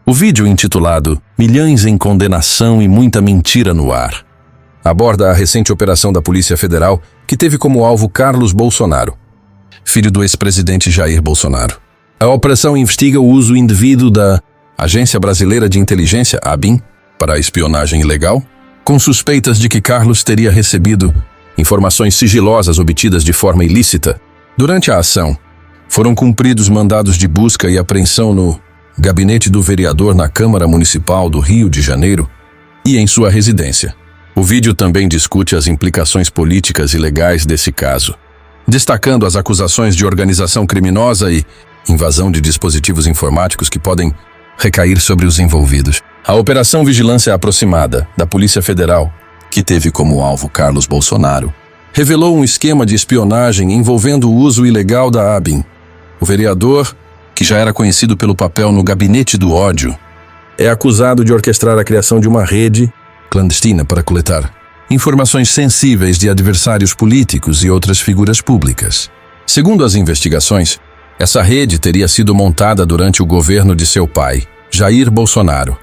O vídeo intitulado Milhões em Condenação e Muita Mentira no Ar aborda a recente operação da Polícia Federal que teve como alvo Carlos Bolsonaro, filho do ex-presidente Jair Bolsonaro. A operação investiga o uso indevido da Agência Brasileira de Inteligência, ABIN, para a espionagem ilegal, com suspeitas de que Carlos teria recebido informações sigilosas obtidas de forma ilícita. Durante a ação, foram cumpridos mandados de busca e apreensão no gabinete do vereador na Câmara Municipal do Rio de Janeiro e em sua residência. O vídeo também discute as implicações políticas e legais desse caso, destacando as acusações de organização criminosa e invasão de dispositivos informáticos que podem recair sobre os envolvidos. A Operação Vigilância Aproximada da Polícia Federal, que teve como alvo Carlos Bolsonaro, revelou um esquema de espionagem envolvendo o uso ilegal da ABIN. O vereador, que já era conhecido pelo papel no Gabinete do Ódio, é acusado de orquestrar a criação de uma rede clandestina para coletar informações sensíveis de adversários políticos e outras figuras públicas. Segundo as investigações, essa rede teria sido montada durante o governo de seu pai, Jair Bolsonaro,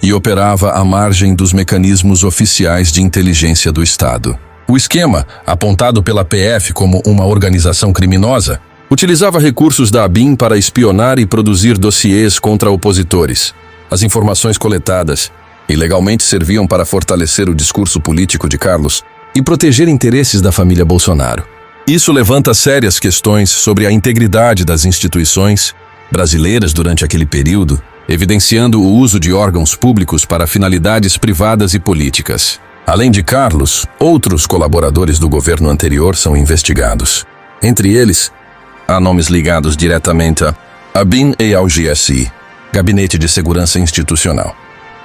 e operava à margem dos mecanismos oficiais de inteligência do Estado. O esquema, apontado pela PF como uma organização criminosa, utilizava recursos da ABIN para espionar e produzir dossiês contra opositores. As informações coletadas ilegalmente serviam para fortalecer o discurso político de Carlos e proteger interesses da família Bolsonaro. Isso levanta sérias questões sobre a integridade das instituições brasileiras durante aquele período, evidenciando o uso de órgãos públicos para finalidades privadas e políticas. Além de Carlos, outros colaboradores do governo anterior são investigados. Entre eles, há nomes ligados diretamente à ABIN e ao GSI, Gabinete de Segurança Institucional,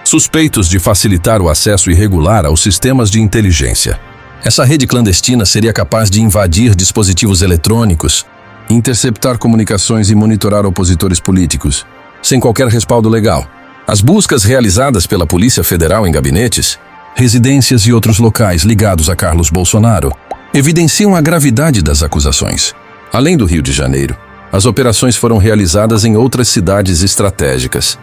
suspeitos de facilitar o acesso irregular aos sistemas de inteligência. Essa rede clandestina seria capaz de invadir dispositivos eletrônicos, interceptar comunicações e monitorar opositores políticos, sem qualquer respaldo legal. As buscas realizadas pela Polícia Federal em gabinetes, residências e outros locais ligados a Carlos Bolsonaro evidenciam a gravidade das acusações. Além do Rio de Janeiro, as operações foram realizadas em outras cidades estratégicas,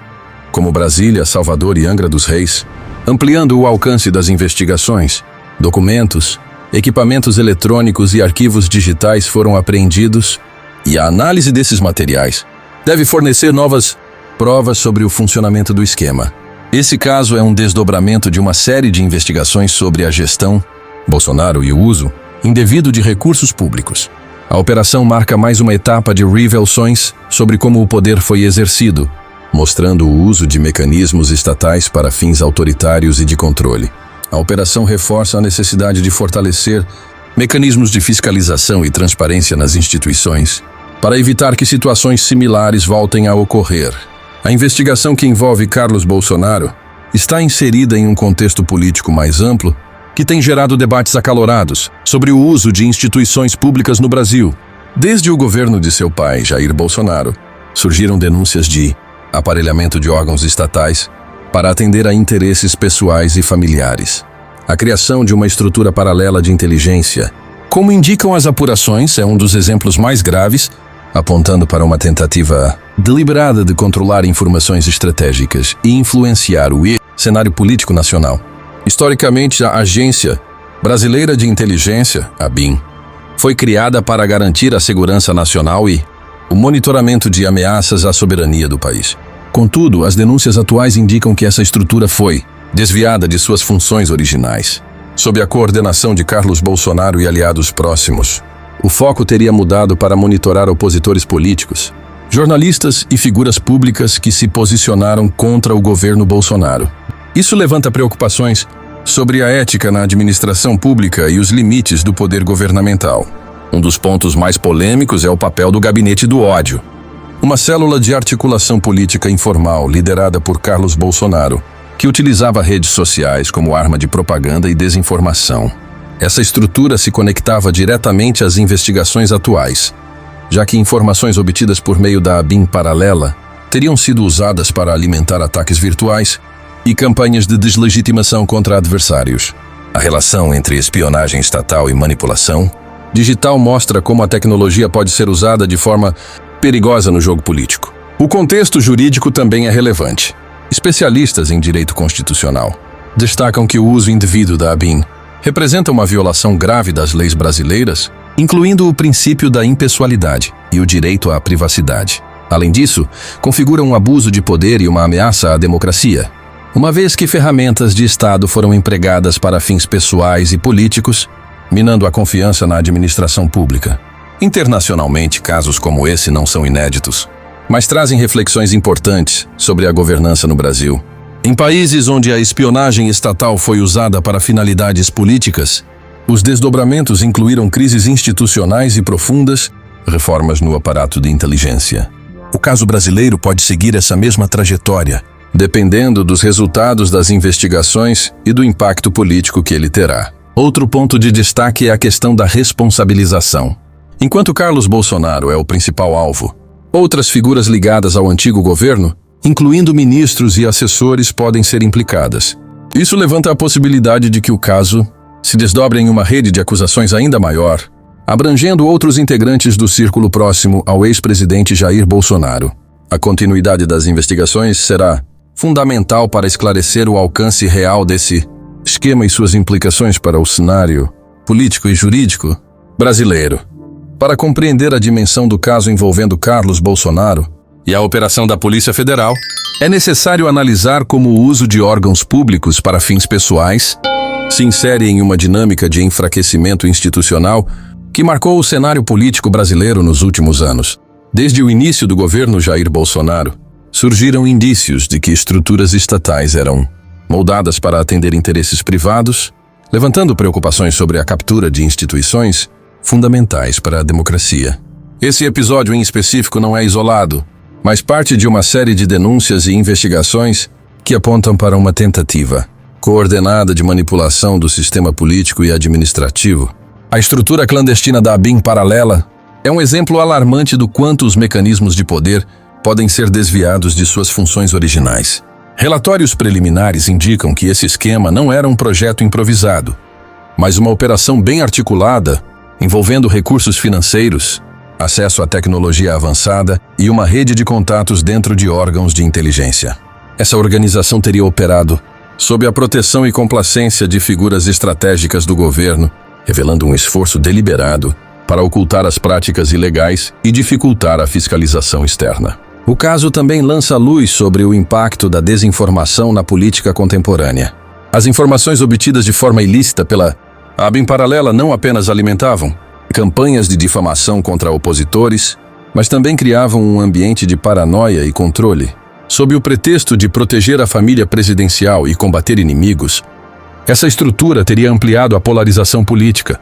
como Brasília, Salvador e Angra dos Reis, ampliando o alcance das investigações. Documentos, equipamentos eletrônicos e arquivos digitais foram apreendidos, e a análise desses materiais deve fornecer novas provas sobre o funcionamento do esquema. Esse caso é um desdobramento de uma série de investigações sobre a gestão Bolsonaro e o uso indevido de recursos públicos. A operação marca mais uma etapa de revelações sobre como o poder foi exercido, mostrando o uso de mecanismos estatais para fins autoritários e de controle. A operação reforça a necessidade de fortalecer mecanismos de fiscalização e transparência nas instituições, para evitar que situações similares voltem a ocorrer. A investigação que envolve Carlos Bolsonaro está inserida em um contexto político mais amplo que tem gerado debates acalorados sobre o uso de instituições públicas no Brasil. Desde o governo de seu pai, Jair Bolsonaro, surgiram denúncias de aparelhamento de órgãos estatais para atender a interesses pessoais e familiares. A criação de uma estrutura paralela de inteligência, como indicam as apurações, é um dos exemplos mais graves, apontando para uma tentativa deliberada de controlar informações estratégicas e influenciar o cenário político nacional. Historicamente, a Agência Brasileira de Inteligência, ABIN, foi criada para garantir a segurança nacional e o monitoramento de ameaças à soberania do país. Contudo, as denúncias atuais indicam que essa estrutura foi desviada de suas funções originais. Sob a coordenação de Carlos Bolsonaro e aliados próximos, o foco teria mudado para monitorar opositores políticos, jornalistas e figuras públicas que se posicionaram contra o governo Bolsonaro. Isso levanta preocupações sobre a ética na administração pública e os limites do poder governamental. Um dos pontos mais polêmicos é o papel do Gabinete do Ódio, uma célula de articulação política informal liderada por Carlos Bolsonaro, que utilizava redes sociais como arma de propaganda e desinformação. Essa estrutura se conectava diretamente às investigações atuais, já que informações obtidas por meio da ABIN paralela teriam sido usadas para alimentar ataques virtuais e campanhas de deslegitimação contra adversários. A relação entre espionagem estatal e manipulação digital mostra como a tecnologia pode ser usada de forma perigosa no jogo político. O contexto jurídico também é relevante. Especialistas em direito constitucional destacam que o uso indevido da ABIN representa uma violação grave das leis brasileiras, incluindo o princípio da impessoalidade e o direito à privacidade. Além disso, configura um abuso de poder e uma ameaça à democracia, uma vez que ferramentas de Estado foram empregadas para fins pessoais e políticos, minando a confiança na administração pública. Internacionalmente, casos como esse não são inéditos, mas trazem reflexões importantes sobre a governança no Brasil. Em países onde a espionagem estatal foi usada para finalidades políticas, os desdobramentos incluíram crises institucionais e profundas, reformas no aparato de inteligência. O caso brasileiro pode seguir essa mesma trajetória, dependendo dos resultados das investigações e do impacto político que ele terá. Outro ponto de destaque é a questão da responsabilização. Enquanto Carlos Bolsonaro é o principal alvo, outras figuras ligadas ao antigo governo, incluindo ministros e assessores, podem ser implicadas. Isso levanta a possibilidade de que o caso se desdobre em uma rede de acusações ainda maior, abrangendo outros integrantes do círculo próximo ao ex-presidente Jair Bolsonaro. A continuidade das investigações será fundamental para esclarecer o alcance real desse esquema e suas implicações para o cenário político e jurídico brasileiro. Para compreender a dimensão do caso envolvendo Carlos Bolsonaro e a operação da Polícia Federal, é necessário analisar como o uso de órgãos públicos para fins pessoais se insere em uma dinâmica de enfraquecimento institucional que marcou o cenário político brasileiro nos últimos anos. Desde o início do governo Jair Bolsonaro, surgiram indícios de que estruturas estatais eram moldadas para atender interesses privados, levantando preocupações sobre a captura de instituições fundamentais para a democracia. Esse episódio em específico não é isolado, mas parte de uma série de denúncias e investigações que apontam para uma tentativa coordenada de manipulação do sistema político e administrativo. A estrutura clandestina da ABIN paralela é um exemplo alarmante do quanto os mecanismos de poder podem ser desviados de suas funções originais. Relatórios preliminares indicam que esse esquema não era um projeto improvisado, mas uma operação bem articulada, envolvendo recursos financeiros, acesso à tecnologia avançada e uma rede de contatos dentro de órgãos de inteligência. Essa organização teria operado sob a proteção e complacência de figuras estratégicas do governo, revelando um esforço deliberado para ocultar as práticas ilegais e dificultar a fiscalização externa. O caso também lança luz sobre o impacto da desinformação na política contemporânea. As informações obtidas de forma ilícita pela ABIN paralela não apenas alimentavam campanhas de difamação contra opositores, mas também criavam um ambiente de paranoia e controle. Sob o pretexto de proteger a família presidencial e combater inimigos, essa estrutura teria ampliado a polarização política,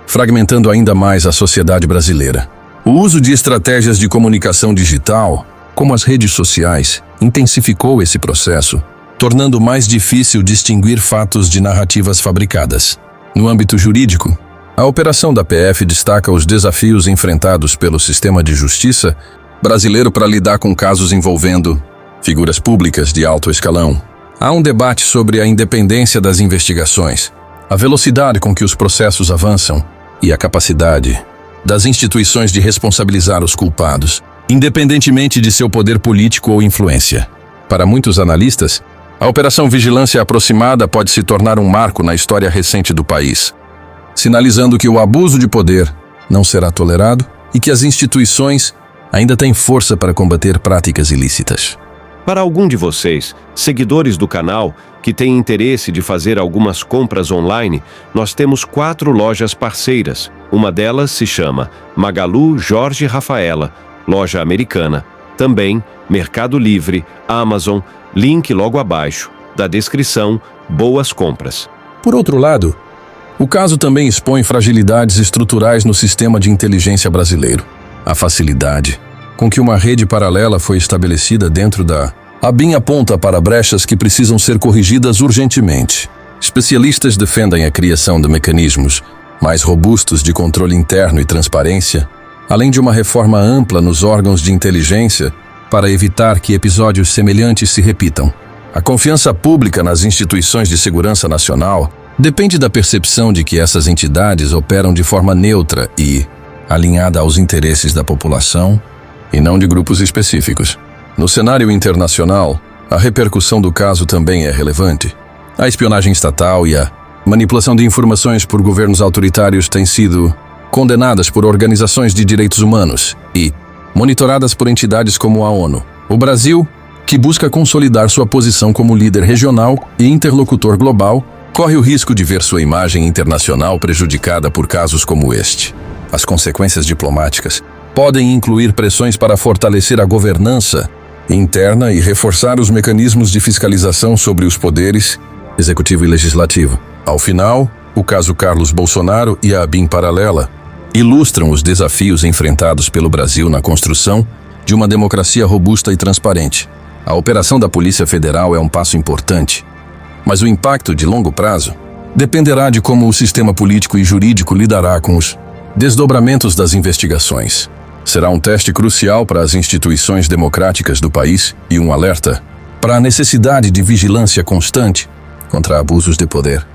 fragmentando ainda mais a sociedade brasileira. O uso de estratégias de comunicação digital, como as redes sociais, intensificou esse processo, tornando mais difícil distinguir fatos de narrativas fabricadas. No âmbito jurídico, a operação da PF destaca os desafios enfrentados pelo sistema de justiça brasileiro para lidar com casos envolvendo figuras públicas de alto escalão. Há um debate sobre a independência das investigações, a velocidade com que os processos avançam e a capacidade das instituições de responsabilizar os culpados, independentemente de seu poder político ou influência. Para muitos analistas, a Operação Vigilância Aproximada pode se tornar um marco na história recente do país, sinalizando que o abuso de poder não será tolerado e que as instituições ainda têm força para combater práticas ilícitas. Para algum de vocês, seguidores do canal, que têm interesse de fazer algumas compras online, nós temos 4 lojas parceiras. Uma delas se chama Magalu Jorge Rafaela, loja americana. Também Mercado Livre, Amazon, link logo abaixo, da descrição, boas compras. Por outro lado, o caso também expõe fragilidades estruturais no sistema de inteligência brasileiro. A facilidade com que uma rede paralela foi estabelecida dentro da ABIN aponta para brechas que precisam ser corrigidas urgentemente. Especialistas defendem a criação de mecanismos mais robustos de controle interno e transparência, além de uma reforma ampla nos órgãos de inteligência para evitar que episódios semelhantes se repitam. A confiança pública nas instituições de segurança nacional depende da percepção de que essas entidades operam de forma neutra e alinhada aos interesses da população e não de grupos específicos. No cenário internacional, a repercussão do caso também é relevante. A espionagem estatal e a manipulação de informações por governos autoritários têm sido condenadas por organizações de direitos humanos e monitoradas por entidades como a ONU. O Brasil, que busca consolidar sua posição como líder regional e interlocutor global, corre o risco de ver sua imagem internacional prejudicada por casos como este. As consequências diplomáticas podem incluir pressões para fortalecer a governança interna e reforçar os mecanismos de fiscalização sobre os poderes executivo e legislativo. Ao final, o caso Carlos Bolsonaro e a ABIN paralela ilustram os desafios enfrentados pelo Brasil na construção de uma democracia robusta e transparente. A operação da Polícia Federal é um passo importante, mas o impacto de longo prazo dependerá de como o sistema político e jurídico lidará com os desdobramentos das investigações. Será um teste crucial para as instituições democráticas do país e um alerta para a necessidade de vigilância constante contra abusos de poder.